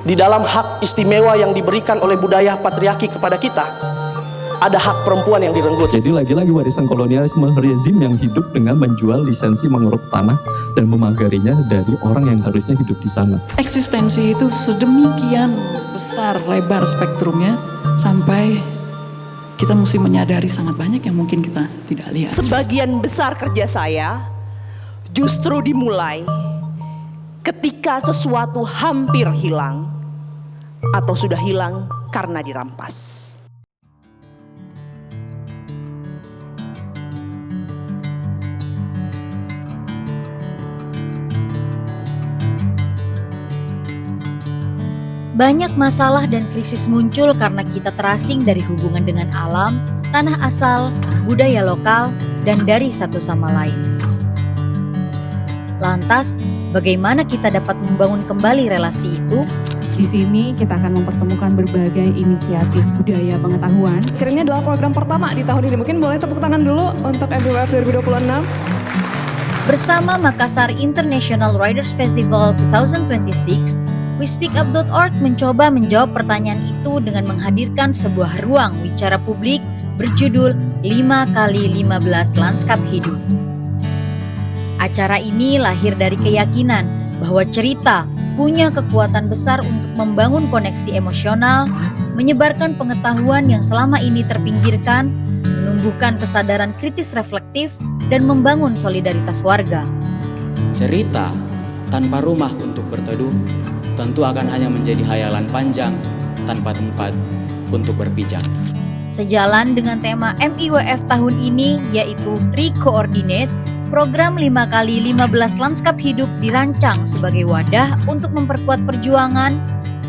Di dalam hak istimewa yang diberikan oleh budaya patriarki kepada kita, ada hak perempuan yang direnggut. Jadi lagi-lagi warisan kolonialisme, rezim yang hidup dengan menjual lisensi mengeruk tanah dan memagarinya dari orang yang harusnya hidup di sana. Eksistensi itu sedemikian besar lebar spektrumnya sampai kita mesti menyadari sangat banyak yang mungkin kita tidak lihat. Sebagian besar kerja saya justru dimulai ketika sesuatu hampir hilang atau sudah hilang karena dirampas. Banyak masalah dan krisis muncul karena kita terasing dari hubungan dengan alam, tanah asal, budaya lokal, dan dari satu sama lain. Lantas, bagaimana kita dapat membangun kembali relasi itu? Di sini kita akan mempertemukan berbagai inisiatif budaya pengetahuan. Ini adalah program pertama di tahun ini. Mungkin boleh tepuk tangan dulu untuk MWF 2026. Bersama Makassar International Writers Festival 2026, WeSpeakUp.org mencoba menjawab pertanyaan itu dengan menghadirkan sebuah ruang wicara publik berjudul 5x15 Lanskap Hidup. Acara ini lahir dari keyakinan bahwa cerita punya kekuatan besar untuk membangun koneksi emosional, menyebarkan pengetahuan yang selama ini terpinggirkan, menumbuhkan kesadaran kritis reflektif, dan membangun solidaritas warga. Cerita tanpa rumah untuk berteduh tentu akan hanya menjadi hayalan panjang tanpa tempat untuk berpijak. Sejalan dengan tema MIWF tahun ini yaitu Re-Coordinate, program 5x15 Lanskap Hidup dirancang sebagai wadah untuk memperkuat perjuangan,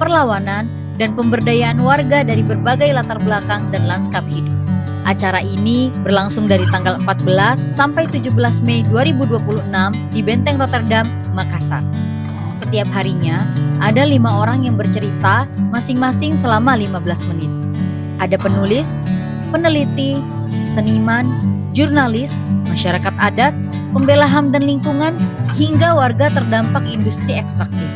perlawanan, dan pemberdayaan warga dari berbagai latar belakang dan lanskap hidup. Acara ini berlangsung dari tanggal 14 sampai 17 Mei 2026 di Benteng Rotterdam, Makassar. Setiap harinya, ada 5 orang yang bercerita masing-masing selama 15 menit. Ada penulis, peneliti, seniman, jurnalis, masyarakat adat, pembela HAM dan lingkungan, hingga warga terdampak industri ekstraktif.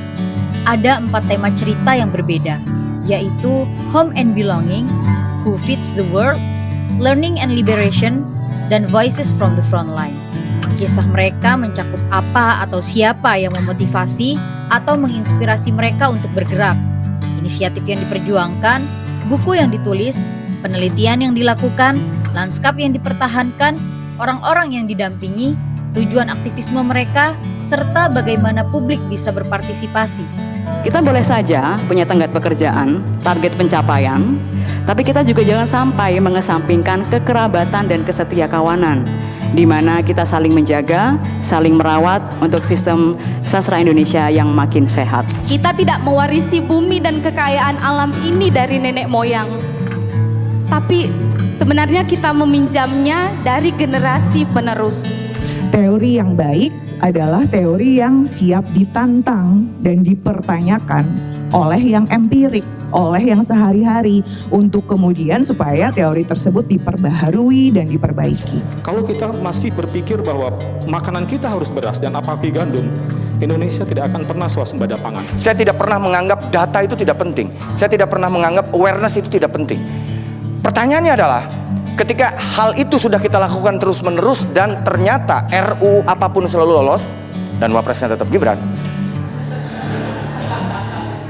Ada 4 tema cerita yang berbeda, yaitu Home and Belonging, Who Feeds the World, Learning and Liberation, dan Voices from the Frontline. Kisah mereka mencakup apa atau siapa yang memotivasi atau menginspirasi mereka untuk bergerak, inisiatif yang diperjuangkan, buku yang ditulis, penelitian yang dilakukan, lanskap yang dipertahankan, orang-orang yang didampingi, tujuan aktivisme mereka, serta bagaimana publik bisa berpartisipasi. Kita boleh saja punya tenggat pekerjaan, target pencapaian, tapi kita juga jangan sampai mengesampingkan kekerabatan dan kesetiakawanan, di mana kita saling menjaga, saling merawat untuk sistem sastra Indonesia yang makin sehat. Kita tidak mewarisi bumi dan kekayaan alam ini dari nenek moyang, tapi sebenarnya kita meminjamnya dari generasi penerus. Teori yang baik adalah teori yang siap ditantang dan dipertanyakan oleh yang empirik, oleh yang sehari-hari, untuk kemudian supaya teori tersebut diperbaharui dan diperbaiki. Kalau kita masih berpikir bahwa makanan kita harus beras dan apalagi gandum, Indonesia tidak akan pernah swasembada pangan. Saya tidak pernah menganggap data itu tidak penting. Saya tidak pernah menganggap awareness itu tidak penting. Pertanyaannya adalah, ketika hal itu sudah kita lakukan terus-menerus dan ternyata RU apapun selalu lolos dan wapresnya tetap Gibran,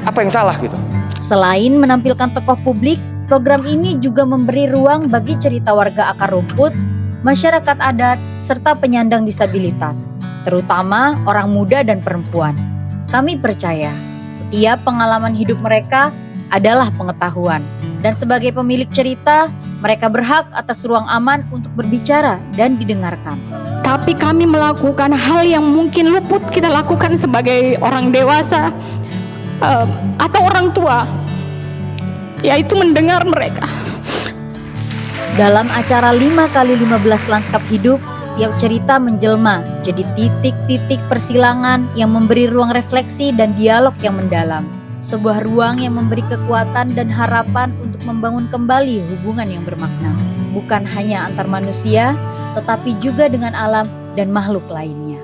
apa yang salah gitu? Selain menampilkan tokoh publik, program ini juga memberi ruang bagi cerita warga akar rumput, masyarakat adat, serta penyandang disabilitas, terutama orang muda dan perempuan. Kami percaya, setiap pengalaman hidup mereka adalah pengetahuan. Dan sebagai pemilik cerita, mereka berhak atas ruang aman untuk berbicara dan didengarkan. Tapi kami melakukan hal yang mungkin luput kita lakukan sebagai orang dewasa atau orang tua, yaitu mendengar mereka. Dalam acara 5x15 Lanskap Hidup, tiap cerita menjelma jadi titik-titik persilangan yang memberi ruang refleksi dan dialog yang mendalam. Sebuah ruang yang memberi kekuatan dan harapan untuk membangun kembali hubungan yang bermakna. Bukan hanya antar manusia, tetapi juga dengan alam dan makhluk lainnya.